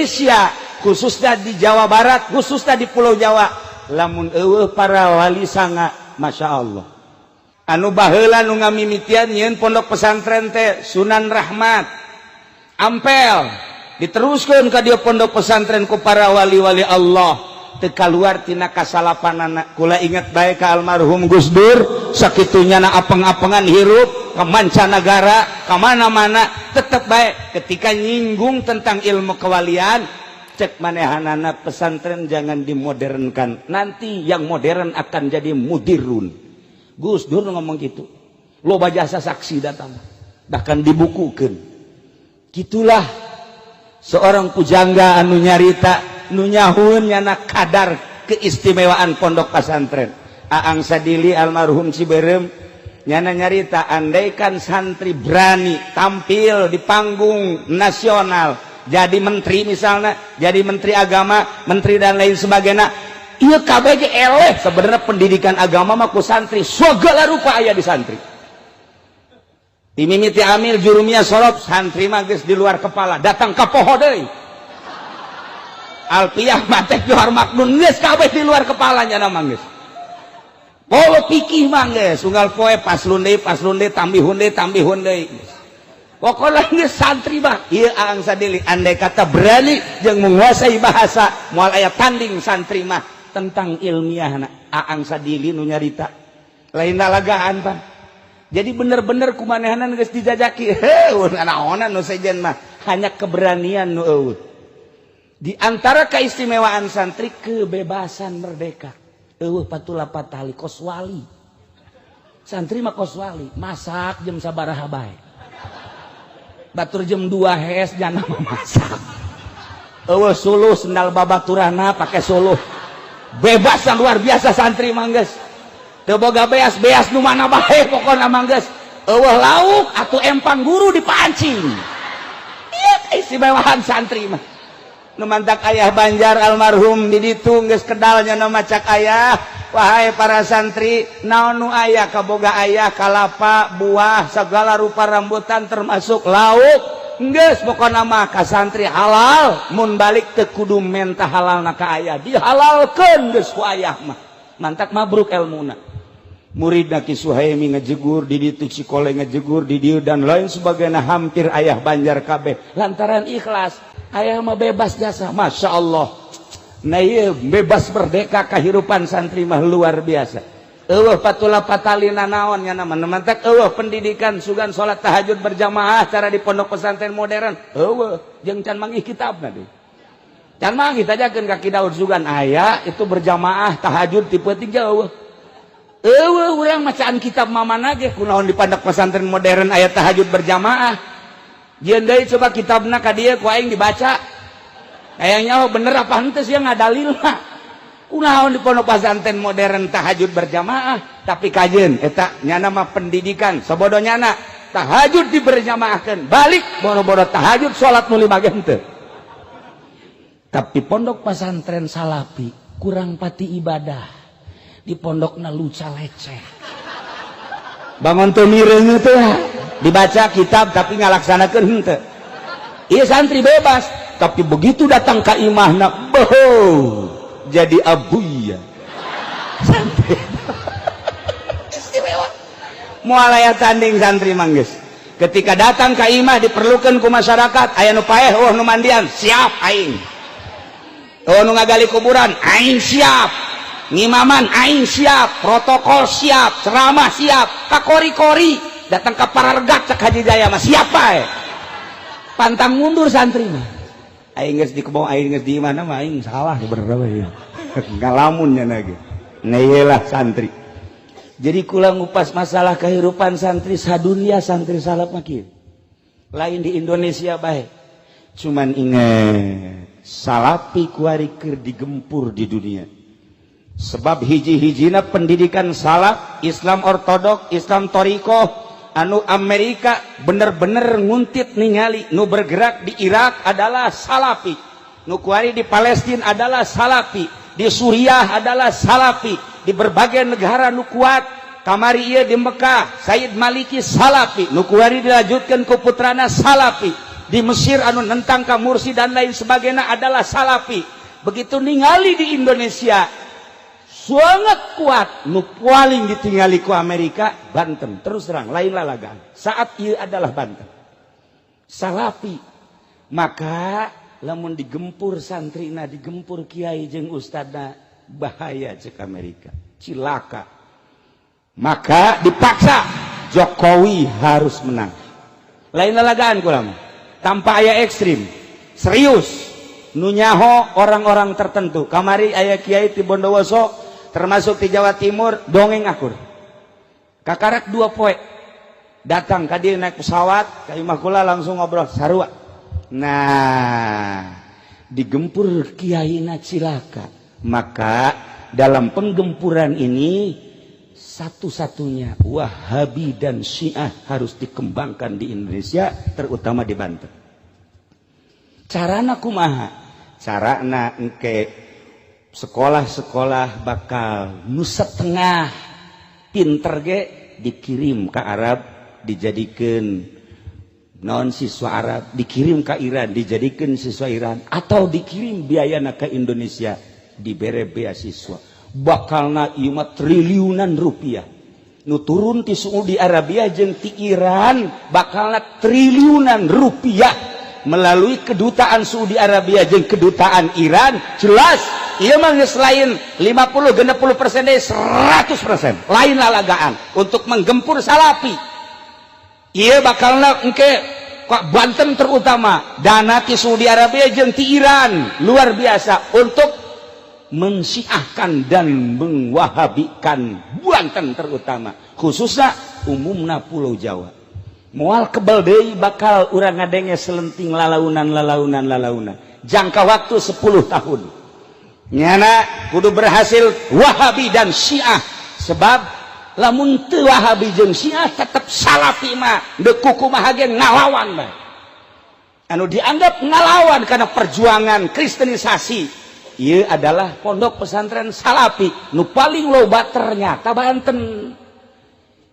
Indonesia khususnya di Jawa Barat, khususnya di Pulau Jawa, lamun eueuh para wali sanga, masya Allah. Anu baheula nu ngamimitian nyeun pondok pesantren teh Sunan Rahmat Ampel, diteruskeun ka dieu pondok pesantren ku para wali-wali Allah, teu kaluar tina kasalapanana. Kula inget bae ka almarhum Gus Dur, sakitunya na apeng-apengan hirup ke mancanagara, ke mana-mana, tetep baik ketika nyinggung tentang ilmu kewalian, cek manehanana pesantren jangan dimodernkan, nanti yang modern akan jadi mudirun. Gus Dur ngomong gitu, loba jasa saksi datang, bahkan dibukukan. Gitulah seorang pujangga anu nyarita, nu nyahun nyana kadar keistimewaan pondok pesantren. Aang Sadili almarhum Ciberem nyana nyarita, andaikan santri berani tampil di panggung nasional, jadi menteri misalnya, jadi menteri agama, menteri dan lain sebagainya, iya KBG eleh. Sebenarnya pendidikan agama mah ku santri segala rupa aya di santri. Timimiti Amil Jurumiyah Sorop, santri mah geus di luar kepala, datang ka poho deui. Alpiyah Matek Johar Maknun geus kabeh di luar kepalanya na mah geus. Polo pikih mah geus, unggal poe paslun deui, tambihun deui. Pokoknya geus santri mah ieu Aang Sadili andai kata berani jeung menguasai bahasa, moal aya tanding santri mah tentang ilmiahna. Aang Sadili nu nyarita lain lalagaan Bang. Jadi bener-bener kumanehanan geus dijajaki heuh naonan nu sejen mah hanya keberanian nu eueuh. Di antara keistimewaan santri kebebasan merdeka. Eueuh patula patali koswali. Santri mah koswali, masak jam sabaraha bae. Batur jam 2 hees jana mah masak. Eueuh suluh sendal babaturana pake suluh. Bebas luar biasa santri mah geus. Teu boga beas nu mana bae pokona mah geus. Eueuh lauk atuh empang guru dipancing. Ieu keistimewaan santri mah. Nu mantak ayah Banjar almarhum di ditu geus kedalnya nu macak ayah, wahai para santri, naon nu aya kaboga ayah kalapa, buah, segala rupa rambutan termasuk lauk, geus pokona mah ka santri halal, mun balik teu kudu menta halalna ka ayah, dihalalkeun geus ku ayah mah. Mantak mabruk elmuna. Muridna Ki Suhaimi ngajegur di ditu, Cikole ngajegur di dieu dan lain sebagainya, hampir ayah Banjar kabeh lantaran ikhlas. Ayah mah bebas jasa, masya Allah. Nah iya bebas merdeka kehidupan santri mah luar biasa. Eueuh patula patalina naon nya nama mantak eueuh pendidikan sugan salat tahajud berjamaah cara di pondok pesantren modern. Eueuh jeung can manggih kitabna deui. Can manggih tajakeun ka Ki Daud sugan aya itu berjamaah tahajud ti peuting eueuh. Eueuh urang macaan kitab mamana ge kunaon di pondok pesantren modern aya tahajud berjamaah. Jieun deui coba kitabna ka dieu ku aing dibaca. Kayaknya bener apa henteu sia ngadalilna. Kunaon di pondok pesantren modern tahajud berjamaah, tapi kajeun eta nyana mah pendidikan sabodonyana tahajud diberjamaahkeun. Balik boro-boro tahajud salat nu 5 gen teu. Tapi pondok pesantren Salafi kurang pati ibadah. Di pondokna luca leceh. Bangun teu mireung teh. Dibaca kitab tapi ngalaksanakeun henteu. Ieu santri bebas, tapi begitu datang ka imahna, boh, jadi abuya. Santri. Istimewa. Moal aya tanding santri mah geus. Ketika datang ka imah diperlukeun ku masyarakat, aya nu paeh nu mandian, siap aing. Nu ngagali kuburan, aing siap. Ngimaman aing siap, protokol siap, ceramah siap, kakori-kori datang ke Parargat cek Haji Jaya mah siapa pantang mundur santri mah aing geus di kebon aing geus di mana mah aing salah bener we ngalamun nya lagi neulah santri. Jadi kula ngupas masalah kehidupan santri sadunia santri salaf mah kieu lain di Indonesia bae cuman inget Salafi kuari keur digempur di dunia sebab hiji-hijina pendidikan salaf Islam ortodok Islam torikoh anu Amerika bener-bener nguntit ningali nu bergerak di Irak adalah Salafi, nu kuari di Palestina adalah Salafi, di Suriah adalah Salafi, di berbagai negara nu kuat kamari ieu di Mekah Sayyid Maliki Salafi, nu kuari dilanjutkeun ku putrana Salafi. di Mesir anu nentang ka Mursi dan lain sebagainya adalah Salafi. Begitu ningali di Indonesia sangat kuat, nu paling ditinggali ku Amerika Banten. Terus terang lain lalagaan. Saat ieu adalah Banten. Salafi. Maka lamun digempur santrina, digempur kiai jeung ustadna, bahaya cek Amerika. Cilaka. Maka dipaksa Jokowi harus menang. Lain lalagaan kulam. Tanpa aya ekstrim. Serius. Nu nyaho orang-orang tertentu. Kamari aya kiai ti Bondowoso termasuk di Jawa Timur dongeng akur. Kakarek 2 poe. Datang ka dieu naik pesawat, ka imah kula langsung ngobrol sarua. Nah, digempur kiaina cilaka. Maka dalam penggempuran ini satu-satunya Wahabi dan Syiah harus dikembangkan di Indonesia, terutama di Banten. Carana kumaha? Carana engke sekolah-sekolah bakal nu setengah pinter ge dikirim ke Arab dijadikan non siswa Arab, dikirim ke Iran dijadikan siswa Iran, atau dikirim biayana ke Indonesia dibere beasiswa. Bakalna ieu mah triliunan rupiah. Nu turun ti Saudi Arabia jeung ti Iran bakalna triliunan rupiah melalui kedutaan Saudi Arabia jeung kedutaan Iran. Jelas ieu mah geus lain 50-60% deh 100%. Lain lalagaan untuk menggempur Salafi. Ieu bakalna engke kok Banten terutama dana ti Saudi Arabia jeung ti Iran luar biasa untuk mensyiahkan dan mengwahabikan Banten terutama, khususnya umumna Pulau Jawa. Moal kebal deui bakal urang ngadenge selenting lalaunan. Jangka waktu 10 tahun. Nyana kudu berhasil Wahabi dan Syiah, sebab lamun teu Wahabi jeung Syiah tetep Salafi mah deuk kumaha ge ngalawan bae. Anu dianggap ngalawan karena perjuangan kristenisasi. Ieu adalah pondok pesantren Salafi nu paling loba ternyata Banten.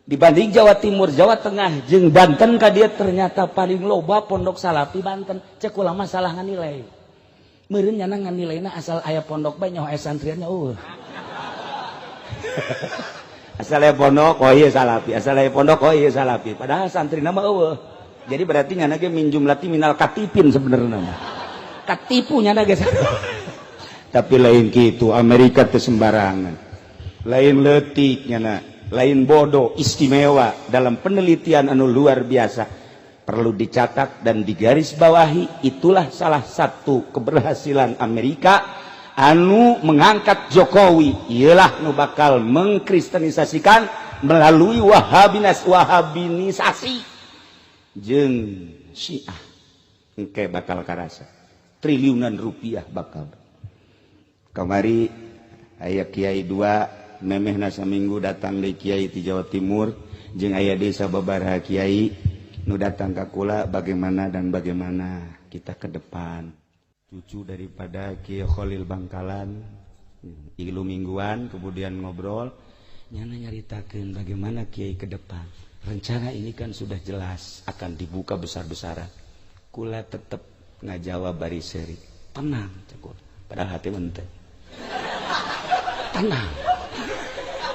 Dibanding Jawa Timur, Jawa Tengah jeung Banten ka dieu ternyata paling loba pondok Salafi Banten. Cek ulama salah nganilai. Meureun nyana nganilaina asal aya pondok bae nyaho aya santriannya Asal aya pondok oh ieu Salafi, asal aya pondok oh ieu Salafi. Padahal santrina mah eueuh. Jadi berarti nyana ge min jumlati minal katipin sebenarnya mah. Katipu nyana ge. Tapi lain gitu, Amerika teu sembarangan. Lain leutik nyana, lain bodoh, istimewa dalam penelitian anu luar biasa. Perlu dicatat dan digarisbawahi, itulah salah satu keberhasilan Amerika anu mengangkat Jokowi. Ialah nu bakal mengkristenisasikan melalui wahabinisasi jeung Syiah. Engke bakal karasa triliunan rupiah bakal. Kamari aya kiai 2 memehna saminggu datang deui kiai ti Jawa Timur jeung aya desa babaraha kiai nu datang ka kula bagaimana kita ke depan. Cucu daripada Kiai Khalil Bangkalan ilu mingguan kemudian ngobrol nyana nyaritakeun bagaimana kiai ke depan. Rencana ini kan sudah jelas akan dibuka besar-besaran. Kula tetep ngajawab bari seuri. Tenang cek padahal hati menteh. Tenang.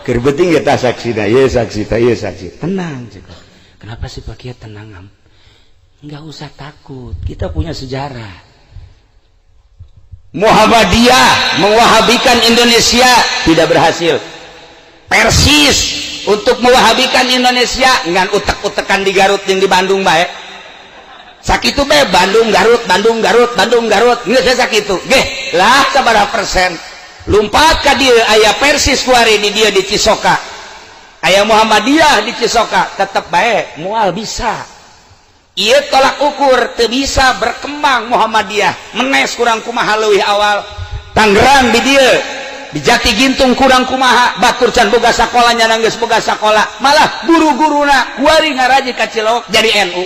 Keur beuting eta saksina, ieu saksi. Tenang cek. Kenapa sih Pak Kiai tenang? Enggak usah takut. Kita punya sejarah. Muhammadiyah mewahabikan Indonesia tidak berhasil. Persis untuk mewahabikan Indonesia ngan utek-utekan di Garut yang di Bandung bae. Sakitu bae Bandung Garut. Geus sakitu. Geh, lah sabaraha persen. Lumpat ka dieu aya Persis kuari di dieu di Cisoka. Aya Muhammadiyah di Cisoka, tetep bae moal bisa. Ieu tolak ukur teu bisa berkembang Muhammadiyah. Menes kurang kumaha leuwih awal. Tangerang di dieu di Jati Gintung kurang kumaha, batur can boga sakola nyana geus boga sakola. Malah guru-guruna kuari ngaraji ka Cileuk jadi NU.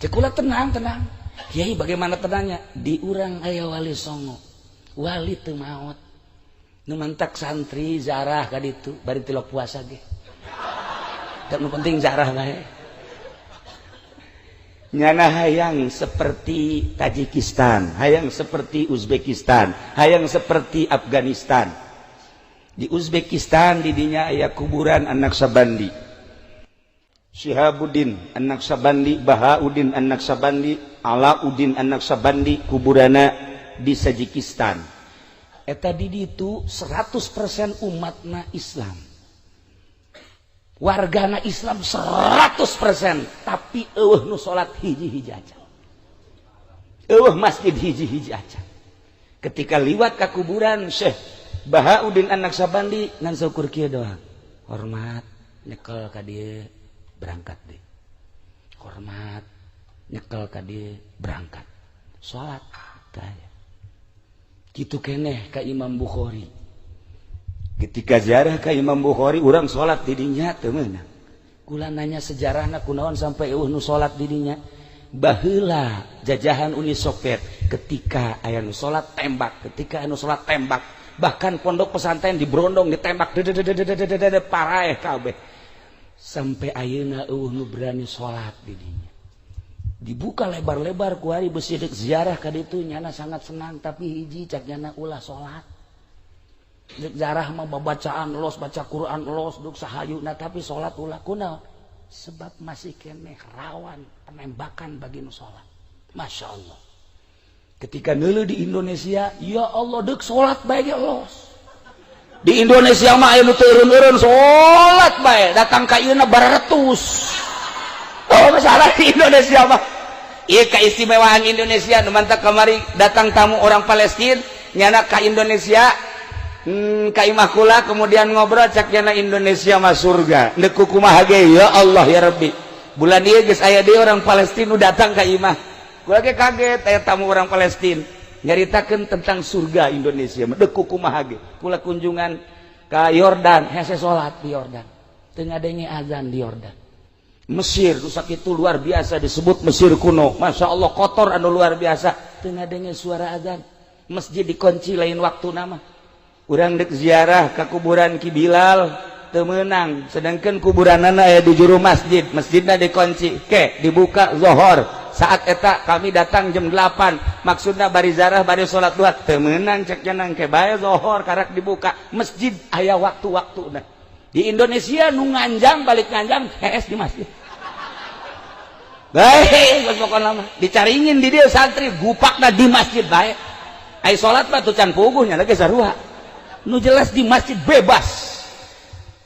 Cek kula tenang. Kiai bagaimana tenangnya? Di urang aya wali songo. Wali teu maot. Nu mentak santri zarah ka ditu bari tilok puasa ge. Dan nu penting zarah bae. nyana hayang seperti Tajikistan, hayang seperti Uzbekistan, hayang seperti Afghanistan. Di Uzbekistan didinya aya kuburan anak Sabandi, Syihabuddin anak Sabandi, Bahauddin anak Sabandi, Alauddin anak Sabandi, kuburana di Tajikistan. Eta di ditu 100% umatna Islam, wargana Islam 100%, tapi eueuh nu salat hiji-hiji aja, eueuh masjid hiji-hiji aja. Ketika liwat ka kuburan Syekh Bahauddin anak Sabandi ngan syukur kieu doang, hormat nyekel ka dieu berangkat deh, hormat nyekel ka dieu berangkat salat tanya. Kitu keneh ka Imam Bukhari. Ketika ziarah ka Imam Bukhari urang salat di dinya teu meunang. Kula nanya sejarahna kunaon sampai eueuh nu salat di dinya. Baheula jajahan Uni Soviet ketika aya nu salat tembak, ketika anu salat tembak, bahkan pondok pesantren diberondong ditembak paraeh kabeh. Sampai ayeuna eueuh nu berani salat di dinya. Dibuka lebar-lebar ku ari beusi deuk ziarah ka ditu nyana sangat senang, tapi hiji cak nyana ulah salat. Deuk ziarah mah babacaan los, baca Quran los, duk sahayuna, tapi salat ulah kunaon? Sebab masih keneh rawan penembakan bagi nu salat. Masya Allah. Ketika neuleuh di Indonesia, ya Allah deuk salat bae ge los. Di Indonesia mah aya nu teu eureun-eureun salat bae, datang ka ieu na bararetus. Oh, masalah di Indonesia mah. Ieu keistimewaan Indonesia, nu mantap kamari datang tamu orang Palestina, nyana ka Indonesia, ka imah kula kemudian ngobrol cak nyana Indonesia mah surga. Deuk kumaha ge ya Allah ya Rabbi. Bulan ieu geus aya deui orang Palestina nu datang ka imah. Kula ge kaget aya tamu orang Palestina nyaritakeun tentang surga Indonesia. Deuk kumaha ge. Kula kunjungan ka Yordan, hese salat di Yordan. Teu ngadenge azan di Yordan. Mesir rusak itu luar biasa, disebut Mesir kuno. Masya Allah kotor anu luar biasa, teu ngadenge suara azan. Masjid dikunci lain waktu nama. Urang dek ziarah ke kuburan Ki Bilal teu meunang, sedangkan kuburanana aya di juru masjid, masjidna dikunci. Ke dibuka zuhur, saat eta kami datang jam 8, maksudna bari ziarah bari salat duha, teu meunang cek cenang ke bae zuhur karak dibuka. Masjid aya waktu-waktuna. Di Indonesia nu nganjang balik nganjang hees di masjid. Bae geus pokona mah dicaringin di dieu santri gupakna di masjid bae. Ai salat mah teu can puguh nya ge sarua. Nu jelas di masjid bebas.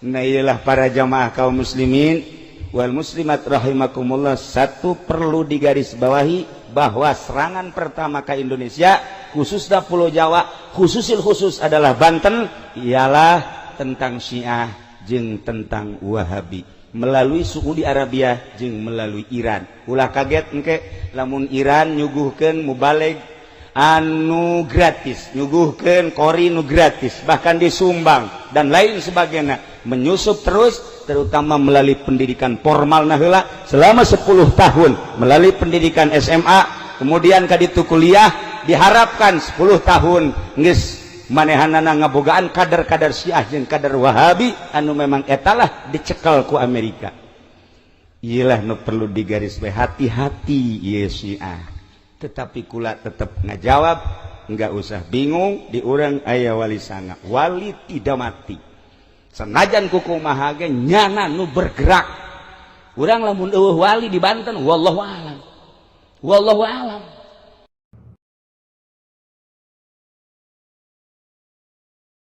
Nah iyalah para jamaah kaum muslimin wal muslimat rahimakumullah, satu perlu digarisbawahi bahwa serangan pertama ke Indonesia khususnya Pulau Jawa, khusus adalah Banten, ialah tentang Syiah jeung tentang Wahabi melalui Saudi Arabia jeung melalui Iran. Ulah kaget engke lamun Iran nyuguhkeun mubalig anu gratis, nyuguhkeun kori nu gratis, bahkan disumbang dan lain sebagainya, menyusup terus, terutama melalui pendidikan formal heula selama 10 tahun melalui pendidikan SMA, kemudian kaditu kuliah diharapkan 10 tahun geus manehanana ngabogaan kadar-kadar Syiah jeung kadar Wahabi anu memang etalah dicekel ku Amerika. Iyalah nu perlu digarisbawahi, hati-hati ieu Syiah. Tetapi kula tetap ngajawab, enggak usah bingung, di urang aya wali sanga, wali tidak mati. Senajan kukumaha ge nyana nu bergerak. Urang lamun eueuh wali di Banten, wallahu alam. Wallahu alam.